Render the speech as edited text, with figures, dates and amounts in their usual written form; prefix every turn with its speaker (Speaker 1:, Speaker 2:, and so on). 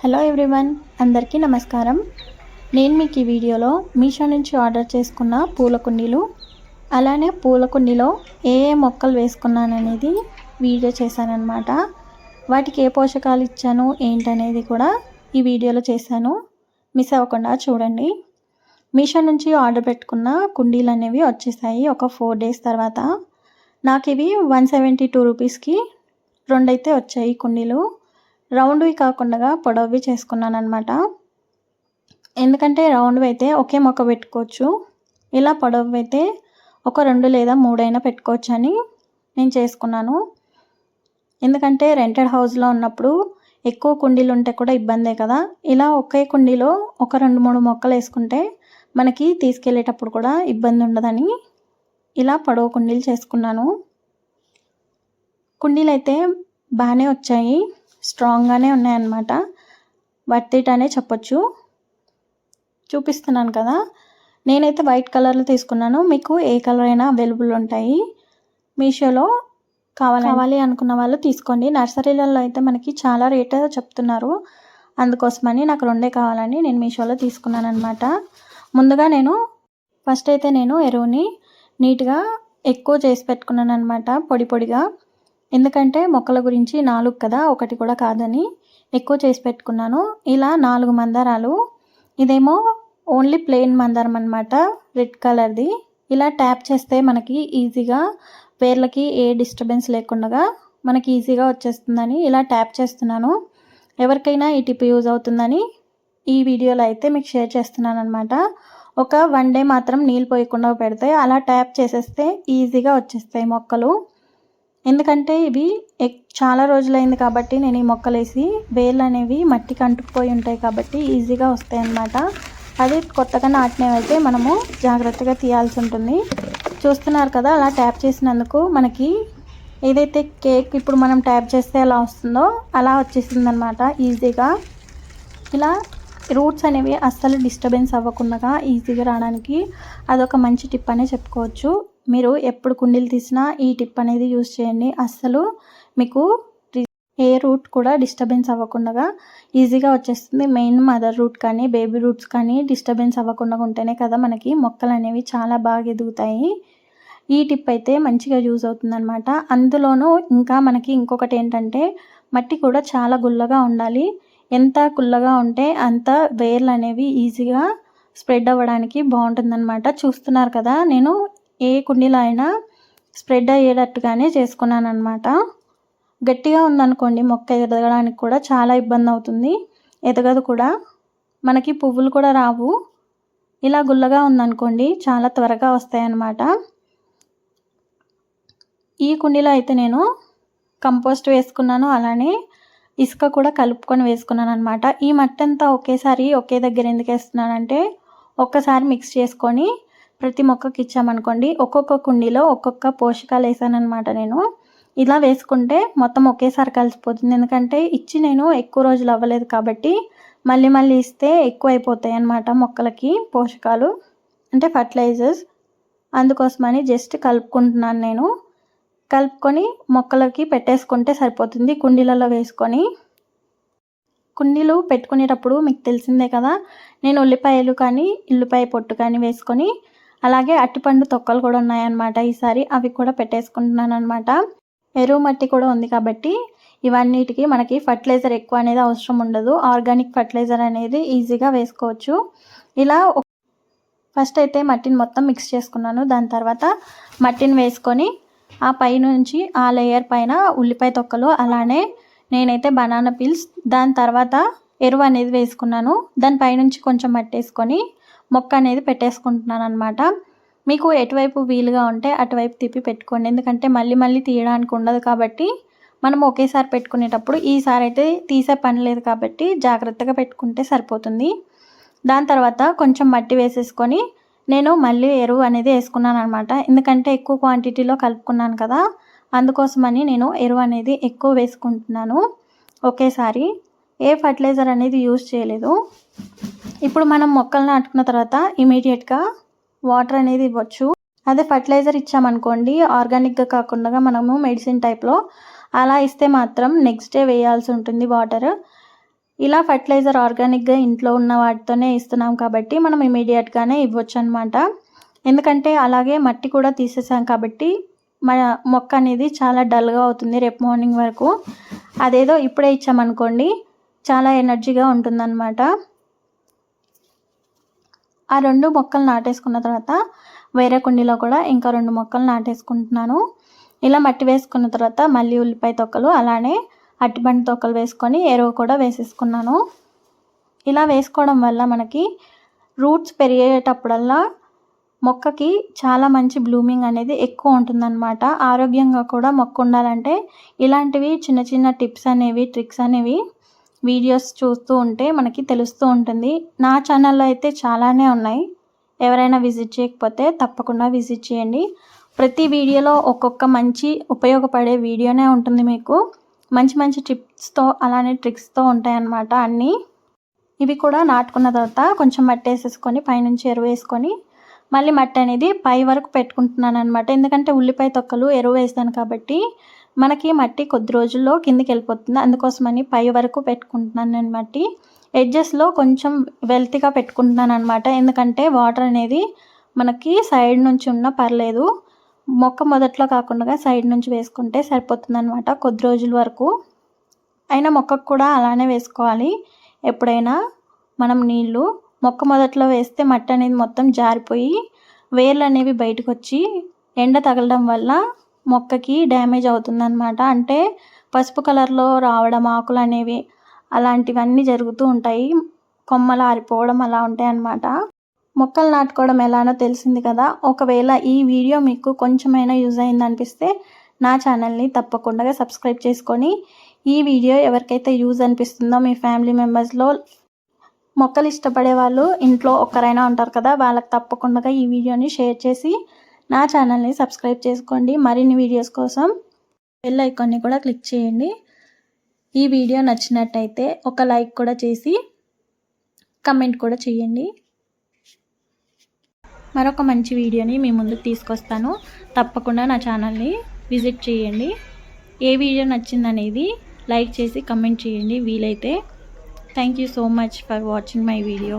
Speaker 1: Hello everyone, అందరికీ నమస్కారం. నేను మీకు ఈ వీడియోలో మీషో నుంచి ఆర్డర్ చేసుకున్న పూల కుండీలు, అలానే పూల కుండీలో ఏ మొక్కలు వేసుకున్నాననేది వీడియో చేశానన్నమాట. వాటికి ఏ పోషకాలు ఇచ్చాను ఏంటనేది కూడా ఈ వీడియోలో చేశాను. మిస్ అవ్వకుండా చూడండి. మీషో నుంచి ఆర్డర్ పెట్టుకున్న కుండీలు అనేవి వచ్చేసాయి ఒక 4 days తర్వాత. నాకు ఇవి 172 రూపీస్కి 2 అయితే వచ్చాయి కుండీలు. రౌండ్వి కాకుండా పొడవువి చేసుకున్నాను అనమాట. ఎందుకంటే రౌండ్వి అయితే ఒకే మొక్క పెట్టుకోవచ్చు, ఇలా పొడవువి అయితే ఒక 2 లేదా 3 అయినా పెట్టుకోవచ్చు అని నేను చేసుకున్నాను. ఎందుకంటే రెంటెడ్ హౌస్లో ఉన్నప్పుడు ఎక్కువ కుండీలు ఉంటే కూడా ఇబ్బందే కదా. ఇలా ఒకే కుండీలో ఒక 2-3 మొక్కలు వేసుకుంటే మనకి తీసుకెళ్ళేటప్పుడు కూడా ఇబ్బంది ఉండదని ఇలా పొడవు కుండీలు చేసుకున్నాను. కుండీలు అయితే బాగానే వచ్చాయి, స్ట్రాంగ్గానే ఉన్నాయన్నమాట. వర్త్ ఇట్ అనే చెప్పొచ్చు. చూపిస్తున్నాను కదా, నేనైతే వైట్ కలర్లో తీసుకున్నాను. మీకు ఏ కలర్ అయినా అవైలబుల్ ఉంటాయి. మీషోలో కావాలి అనుకున్న వాళ్ళు తీసుకోండి. నర్సరీలలో అయితే మనకి చాలా రేట్ చెప్తున్నారు, అందుకోసమని నాకు 2 కావాలని నేను మీషోలో తీసుకున్నాను అనమాట. ముందుగా ఫస్ట్ అయితే నేను ఎరువుని నీట్గా ఎక్కువ చేసి పెట్టుకున్నాను అనమాట, పొడి పొడిగా. ఎందుకంటే మొక్కల గురించి 4 కదా, 1 కూడా కాదని ఎక్కువ చేసి పెట్టుకున్నాను. ఇలా 4 మందారాలు, ఇదేమో ఓన్లీ ప్లెయిన్ మందారం అనమాట, రెడ్ కలర్ది. ఇలా ట్యాప్ చేస్తే మనకి ఈజీగా వేర్లకి ఏ డిస్టర్బెన్స్ లేకుండా మనకి ఈజీగా వచ్చేస్తుందని ఇలా ట్యాప్ చేస్తున్నాను. ఎవరికైనా ఈ టిప్ యూజ్ అవుతుందని ఈ వీడియోలో అయితే మీకు షేర్ చేస్తున్నాను అనమాట. ఒక 1 day మాత్రం నీళ్ళు పోయకుండా పెడితే అలా ట్యాప్ చేసేస్తే ఈజీగా వచ్చేస్తాయి మొక్కలు. ఎందుకంటే ఇవి చాలా రోజులైంది కాబట్టి నేను ఈ మొక్కలు వేసి, వేర్లు అనేవి మట్టికి అంటుకుపోయి ఉంటాయి కాబట్టి ఈజీగా వస్తాయి అన్నమాట. అది కొత్తగా నాటినవి అయితే మనము జాగ్రత్తగా తీయాల్సి ఉంటుంది. చూస్తున్నారు కదా, అలా ట్యాప్ చేసినందుకు మనకి ఏదైతే కేక్ ఇప్పుడు మనం ట్యాప్ చేస్తే ఎలా వస్తుందో అలా వచ్చేసింది అనమాట ఈజీగా. ఇలా రూట్స్ అనేవి అస్సలు డిస్టర్బెన్స్ అవ్వకుండా ఈజీగా రావడానికి అదొక మంచి టిప్ అనే చెప్పుకోవచ్చు. మీరు ఎప్పుడు కుండీలు తీసినా ఈ టిప్ అనేది యూజ్ చేయండి. అస్సలు మీకు ఏ రూట్ కూడా డిస్టర్బెన్స్ అవ్వకుండా ఈజీగా వచ్చేస్తుంది. మెయిన్ మదర్ రూట్ కానీ బేబీ రూట్స్ కానీ డిస్టర్బెన్స్ అవ్వకుండా ఉంటేనే కదా మనకి మొక్కలు అనేవి చాలా బాగా ఎదుగుతాయి. ఈ టిప్ అయితే మంచిగా యూజ్ అవుతుందన్నమాట. అందులోనూ ఇంకా మనకి ఇంకొకటి ఏంటంటే, మట్టి కూడా చాలా గుల్లగా ఉండాలి. ఎంత గుల్లగా ఉంటే అంత వేర్లు అనేవి ఈజీగా స్ప్రెడ్ అవ్వడానికి బాగుంటుందన్నమాట. చూస్తున్నారు కదా, నేను ఏ కుండీలో అయినా స్ప్రెడ్ అయ్యేటట్టుగానే చేసుకున్నాను అనమాట. గట్టిగా ఉందనుకోండి మొక్క ఎదగడానికి కూడా చాలా ఇబ్బంది అవుతుంది, ఎదగదు కూడా, మనకి పువ్వులు కూడా రావు. ఇలా గుల్లగా ఉందనుకోండి చాలా త్వరగా వస్తాయి అన్నమాట. ఈ కుండీలో అయితే నేను కంపోస్ట్ వేసుకున్నాను, అలానే ఇసుక కూడా కలుపుకొని వేసుకున్నాను అనమాట. ఈ మట్టి అంతా ఒకేసారి ఒకే దగ్గర ఎందుకు వేస్తున్నానంటే, ఒక్కసారి మిక్స్ చేసుకొని ప్రతి మొక్కకి ఇచ్చామనుకోండి, ఒక్కొక్క కుండీలో ఒక్కొక్క పోషకాలు వేసాను అనమాట నేను. ఇలా వేసుకుంటే మొత్తం ఒకేసారి కలిసిపోతుంది. ఎందుకంటే ఇచ్చి నేను ఎక్కువ రోజులు అవ్వలేదు కాబట్టి మళ్ళీ మళ్ళీ ఇస్తే ఎక్కువ అయిపోతాయి అన్నమాట మొక్కలకి పోషకాలు, అంటే ఫర్టిలైజర్స్. అందుకోసమని జస్ట్ కలుపుకుంటున్నాను నేను. కలుపుకొని మొక్కలకి పెట్టేసుకుంటే సరిపోతుంది కుండీలలో వేసుకొని. కుండీలు పెట్టుకునేటప్పుడు మీకు తెలిసిందే కదా, నేను ఉల్లిపాయలు కానీ ఉల్లిపాయ పొట్టు కానీ వేసుకొని, అలాగే అట్టిపండు తొక్కలు కూడా ఉన్నాయన్నమాట ఈసారి, అవి కూడా పెట్టేసుకుంటున్నాను అనమాట. ఎరువు మట్టి కూడా ఉంది కాబట్టి ఇవన్నిటికీ మనకి ఫర్టిలైజర్ ఎక్కువ అనేది అవసరం ఉండదు. ఆర్గానిక్ ఫర్టిలైజర్ అనేది ఈజీగా వేసుకోవచ్చు. ఇలా ఫస్ట్ అయితే మట్టిని మొత్తం మిక్స్ చేసుకున్నాను. దాని తర్వాత మట్టిని వేసుకొని ఆ పైనుంచి ఆ లేయర్ పైన ఉల్లిపాయ తొక్కలు, అలానే నేనైతే బనానా పీల్స్, దాని తర్వాత ఎరువు అనేది వేసుకున్నాను. దానిపైనుంచి కొంచెం మట్టి వేసుకొని మొక్క అనేది పెట్టేసుకుంటున్నాను అనమాట. మీకు ఎటువైపు వీలుగా ఉంటే అటువైపు తిప్పి పెట్టుకోండి. ఎందుకంటే మళ్ళీ మళ్ళీ తీయడానికి ఉండదు కాబట్టి మనం ఒకేసారి పెట్టుకునేటప్పుడు, ఈసారి అయితే తీసే పని లేదు కాబట్టి జాగ్రత్తగా పెట్టుకుంటే సరిపోతుంది. దాని తర్వాత కొంచెం మట్టి వేసేసుకొని నేను మళ్ళీ ఎరువు అనేది వేసుకున్నాను అనమాట. ఎందుకంటే ఎక్కువ క్వాంటిటీలో కలుపుకున్నాను కదా, అందుకోసమని నేను ఎరువు అనేది ఎక్కువ వేసుకుంటున్నాను ఒకేసారి. ఏ ఫర్టిలైజర్ అనేది యూజ్ చేయలేదు. ఇప్పుడు మనం మొక్కలు నాటుకున్న తర్వాత ఇమీడియట్గా వాటర్ అనేది ఇవ్వచ్చు. అదే ఫర్టిలైజర్ ఇచ్చామనుకోండి, ఆర్గానిక్గా కాకుండా మనము మెడిసిన్ టైప్లో అలా ఇస్తే మాత్రం నెక్స్ట్ డే వేయాల్సి ఉంటుంది వాటర్. ఇలా ఫర్టిలైజర్ ఆర్గానిక్గా ఇంట్లో ఉన్న వాటితోనే ఇస్తున్నాం కాబట్టి మనం ఇమీడియట్గానే ఇవ్వచ్చు అనమాట. ఎందుకంటే అలాగే మట్టి కూడా తీసేసాం కాబట్టి మన మొక్క అనేది చాలా డల్గా అవుతుంది రేపు మార్నింగ్ వరకు. అదేదో ఇప్పుడే ఇచ్చామనుకోండి చాలా ఎనర్జీగా ఉంటుందన్నమాట. ఆ 2 మొక్కలు నాటేసుకున్న తర్వాత వేరే కుండీలో కూడా ఇంకా 2 మొక్కలు నాటేసుకుంటున్నాను. ఇలా మట్టి వేసుకున్న తర్వాత మళ్ళీ ఉల్లిపాయ తొక్కలు అలానే అరటిపండు తొక్కలు వేసుకొని ఎరువు కూడా వేసేసుకున్నాను. ఇలా వేసుకోవడం వల్ల మనకి రూట్స్ పెరిగేటప్పుడల్లా మొక్కకి చాలా మంచి బ్లూమింగ్ అనేది ఎక్కువ ఉంటుందన్నమాట. ఆరోగ్యంగా కూడా మొక్క ఉండాలంటే ఇలాంటివి చిన్న చిన్న టిప్స్ అనేవి ట్రిక్స్ అనేవి వీడియోస్ చూస్తూ ఉంటే మనకి తెలుస్తూ ఉంటుంది. నా ఛానల్లో అయితే చాలానే ఉన్నాయి. ఎవరైనా విజిట్ చేయకపోతే తప్పకుండా విజిట్ చేయండి. ప్రతి వీడియోలో ఒక్కొక్క మంచి ఉపయోగపడే వీడియోనే ఉంటుంది మీకు. మంచి మంచి టిప్స్తో అలానే ట్రిక్స్తో ఉంటాయన్నమాట అన్నీ. ఇవి కూడా నాటుకున్న తర్వాత కొంచెం మట్టి వేసేసుకొని పైనుంచి ఎరువు వేసుకొని మళ్ళీ మట్టి అనేది పై వరకు పెట్టుకుంటున్నాను అనమాట. ఎందుకంటే ఉల్లిపాయ తొక్కలు ఎరువు వేస్తాను కాబట్టి మనకి మట్టి కొద్ది రోజుల్లో కిందికి వెళ్ళిపోతుంది. అందుకోసమని పై వరకు పెట్టుకుంటున్నాను నేను మట్టి. ఎడ్జెస్లో కొంచెం వెల్తీగా పెట్టుకుంటున్నాను అనమాట. ఎందుకంటే వాటర్ అనేది మనకి సైడ్ నుంచి ఉన్నా పర్లేదు, మొక్క మొదట్లో కాకుండా సైడ్ నుంచి వేసుకుంటే సరిపోతుంది అనమాట కొద్ది రోజుల వరకు. అయినా మొక్కకు కూడా అలానే వేసుకోవాలి. ఎప్పుడైనా మనం నీళ్ళు మొక్క మొదట్లో వేస్తే మట్టి అనేది మొత్తం జారిపోయి వేర్లు అనేవి బయటకు వచ్చి ఎండ తగలడం వల్ల మొక్కకి డ్యామేజ్ అవుతుందన్నమాట. అంటే పసుపు కలర్లో రావడం ఆకులు అనేవి అలాంటివన్నీ జరుగుతూ ఉంటాయి. కొమ్మలు ఆరిపోవడం అలా ఉంటాయి అన్నమాట. మొక్కలు నాటుకోవడం ఎలానో తెలిసింది కదా. ఒకవేళ ఈ వీడియో మీకు కొంచెమైనా యూజ్ అయిందనిపిస్తే నా ఛానల్ని తప్పకుండా సబ్స్క్రైబ్ చేసుకొని ఈ వీడియో ఎవరికైతే యూజ్ అనిపిస్తుందో మీ ఫ్యామిలీ మెంబర్స్లో మొక్కలు ఇష్టపడే వాళ్ళు ఇంట్లో ఒక్కరైనా ఉంటారు కదా, వాళ్ళకి తప్పకుండా ఈ వీడియోని షేర్ చేసి నా ఛానల్ని సబ్స్క్రైబ్ చేసుకోండి. మరిన్ని వీడియోస్ కోసం బెల్ ఐకాన్ని కూడా క్లిక్ చేయండి. ఈ వీడియో నచ్చినట్టయితే ఒక లైక్ కూడా చేసి కమెంట్ కూడా చేయండి. మరొక మంచి వీడియోని మీ ముందుకు తీసుకొస్తాను. తప్పకుండా నా ఛానల్ని విజిట్ చేయండి. ఏ వీడియో నచ్చిందనేది లైక్ చేసి కమెంట్ చేయండి వీలైతే. Thank you so much for watching my video.